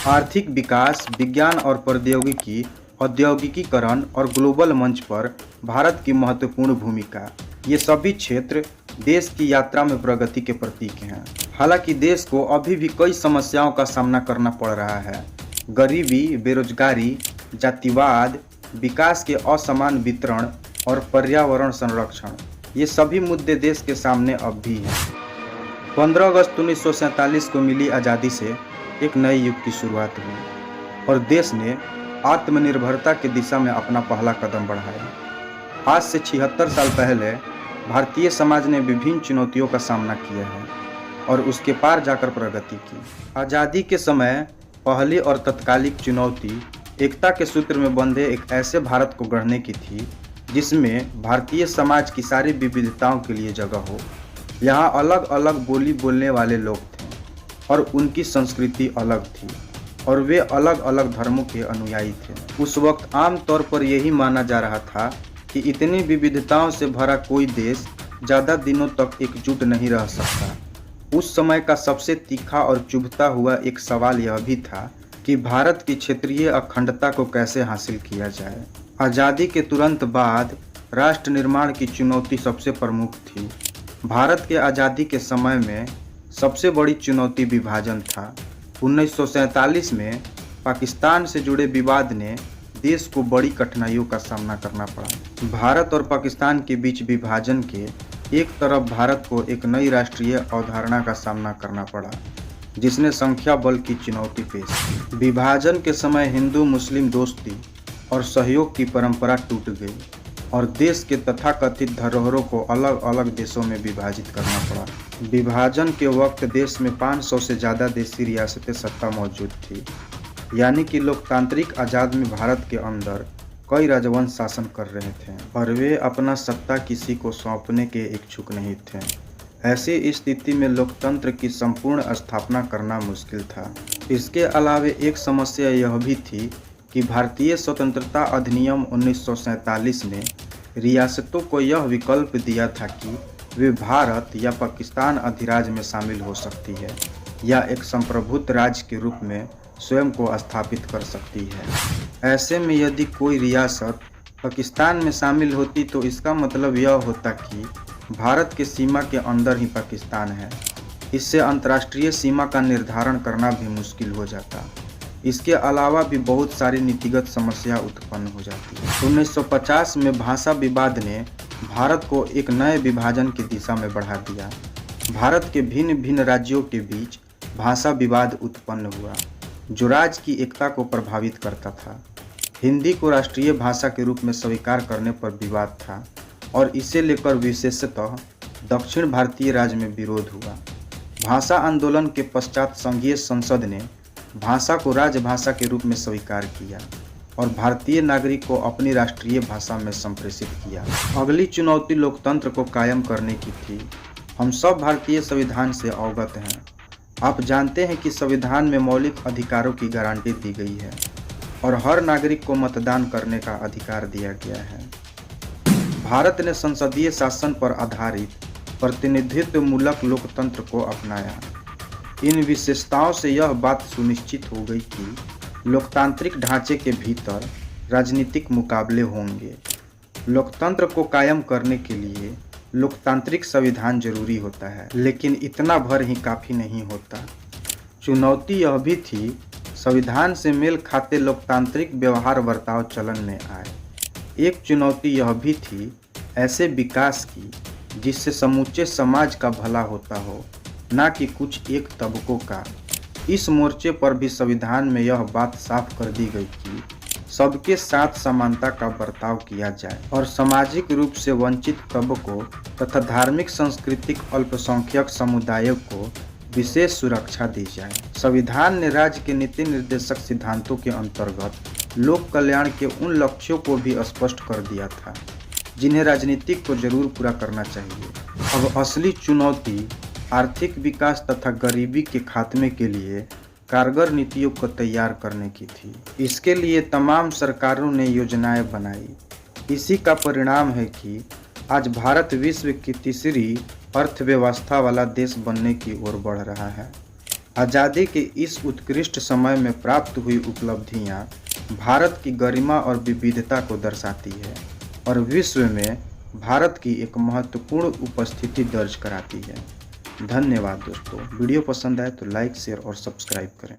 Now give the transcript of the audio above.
आर्थिक विकास, विज्ञान और प्रौद्योगिकी, औद्योगिकीकरण और ग्लोबल मंच पर भारत की महत्वपूर्ण भूमिका, ये सभी क्षेत्र देश की यात्रा में प्रगति के प्रतीक हैं। हालांकि देश को अभी भी कई समस्याओं का सामना करना पड़ रहा है। गरीबी, बेरोजगारी, जातिवाद, विकास के असमान वितरण और पर्यावरण संरक्षण, ये सभी मुद्दे देश के सामने अब भी हैं। 15 अगस्त 1947 को मिली आज़ादी से एक नए युग की शुरुआत हुई और देश ने आत्मनिर्भरता की दिशा में अपना पहला कदम बढ़ाया। आज से 76 साल पहले भारतीय समाज ने विभिन्न चुनौतियों का सामना किया है और उसके पार जाकर प्रगति की। आज़ादी के समय पहली और तत्कालिक चुनौती एकता के सूत्र में बंधे एक ऐसे भारत को गढ़ने की थी जिसमें भारतीय समाज की सारी विविधताओं के लिए जगह हो। यहाँ अलग अलग बोली बोलने वाले लोग थे और उनकी संस्कृति अलग थी और वे अलग अलग धर्मों के अनुयायी थे। उस वक्त आम तौर पर यही माना जा रहा था कि इतनी विविधताओं से भरा कोई देश ज़्यादा दिनों तक एकजुट नहीं रह सकता। उस समय का सबसे तीखा और चुभता हुआ एक सवाल यह भी था कि भारत की क्षेत्रीय अखंडता को कैसे हासिल किया जाए। आज़ादी के तुरंत बाद राष्ट्र निर्माण की चुनौती सबसे प्रमुख थी। भारत के आज़ादी के समय में सबसे बड़ी चुनौती विभाजन था। 1947 में पाकिस्तान से जुड़े विवाद ने देश को बड़ी कठिनाइयों का सामना करना पड़ा। भारत और पाकिस्तान के बीच विभाजन के एक तरफ भारत को एक नई राष्ट्रीय अवधारणा का सामना करना पड़ा जिसने संख्या बल की चुनौती पेश की। विभाजन के समय हिंदू मुस्लिम दोस्ती और सहयोग की परंपरा टूट गई और देश के तथाकथित धरोहरों को अलग अलग देशों में विभाजित करना पड़ा। विभाजन के वक्त देश में 500 से ज़्यादा देशी रियासतें सत्ता मौजूद थी, यानी कि लोकतांत्रिक आज़ाद में भारत के अंदर कई राजवंश शासन कर रहे थे और वे अपना सत्ता किसी को सौंपने के इच्छुक नहीं थे। ऐसी स्थिति में लोकतंत्र की संपूर्ण स्थापना करना मुश्किल था। इसके अलावा एक समस्या यह भी थी कि भारतीय स्वतंत्रता अधिनियम 1947 ने रियासतों को यह विकल्प दिया था कि वे भारत या पाकिस्तान अधिराज में शामिल हो सकती है या एक संप्रभुत्व राज्य के रूप में स्वयं को स्थापित कर सकती है। ऐसे में यदि कोई रियासत पाकिस्तान में शामिल होती तो इसका मतलब यह होता कि भारत के सीमा के अंदर ही पाकिस्तान है। इससे अंतर्राष्ट्रीय सीमा का निर्धारण करना भी मुश्किल हो जाता। इसके अलावा भी बहुत सारी नीतिगत समस्या उत्पन्न हो जाती है। 1950 में भाषा विवाद ने भारत को एक नए विभाजन की दिशा में बढ़ा दिया। भारत के भिन्न भिन्न राज्यों के बीच भाषा विवाद उत्पन्न हुआ जो राज्य की एकता को प्रभावित करता था। हिंदी को राष्ट्रीय भाषा के रूप में स्वीकार करने पर विवाद था और इसे लेकर विशेषतः दक्षिण भारतीय राज्य में विरोध हुआ। भाषा आंदोलन के पश्चात संघीय संसद ने भाषा को राजभाषा के रूप में स्वीकार किया और भारतीय नागरिक को अपनी राष्ट्रीय भाषा में संप्रेषित किया। अगली चुनौती लोकतंत्र को कायम करने की थी। हम सब भारतीय संविधान से अवगत हैं। आप जानते हैं कि संविधान में मौलिक अधिकारों की गारंटी दी गई है और हर नागरिक को मतदान करने का अधिकार दिया गया है। भारत ने संसदीय शासन पर आधारित प्रतिनिधित्व मूलक लोकतंत्र को अपनाया। इन विशेषताओं से यह बात सुनिश्चित हो गई कि लोकतांत्रिक ढांचे के भीतर राजनीतिक मुकाबले होंगे। लोकतंत्र को कायम करने के लिए लोकतांत्रिक संविधान जरूरी होता है, लेकिन इतना भर ही काफ़ी नहीं होता। चुनौती यह भी थी संविधान से मेल खाते लोकतांत्रिक व्यवहार बर्ताव चलन में आए। एक चुनौती यह भी थी ऐसे विकास की जिससे समूचे समाज का भला होता हो, ना कि कुछ एक तबकों का। इस मोर्चे पर भी संविधान में यह बात साफ कर दी गई कि सबके साथ समानता का बर्ताव किया जाए और सामाजिक रूप से वंचित तबकों तथा धार्मिक सांस्कृतिक अल्पसंख्यक समुदायों को विशेष सुरक्षा दी जाए। संविधान ने राज्य के नीति निर्देशक सिद्धांतों के अंतर्गत लोक कल्याण के उन लक्ष्यों को भी स्पष्ट कर दिया था जिन्हें राजनीतिक को जरूर पूरा करना चाहिए। अब असली चुनौती आर्थिक विकास तथा गरीबी के खात्मे के लिए कारगर नीतियों को तैयार करने की थी। इसके लिए तमाम सरकारों ने योजनाएं बनाई। इसी का परिणाम है कि आज भारत विश्व की तीसरी अर्थव्यवस्था वाला देश बनने की ओर बढ़ रहा है। आज़ादी के इस उत्कृष्ट समय में प्राप्त हुई उपलब्धियां भारत की गरिमा और विविधता को दर्शाती है और विश्व में भारत की एक महत्वपूर्ण उपस्थिति दर्ज कराती है। धन्यवाद दोस्तों। वीडियो पसंद आए तो लाइक, शेयर और सब्सक्राइब करें।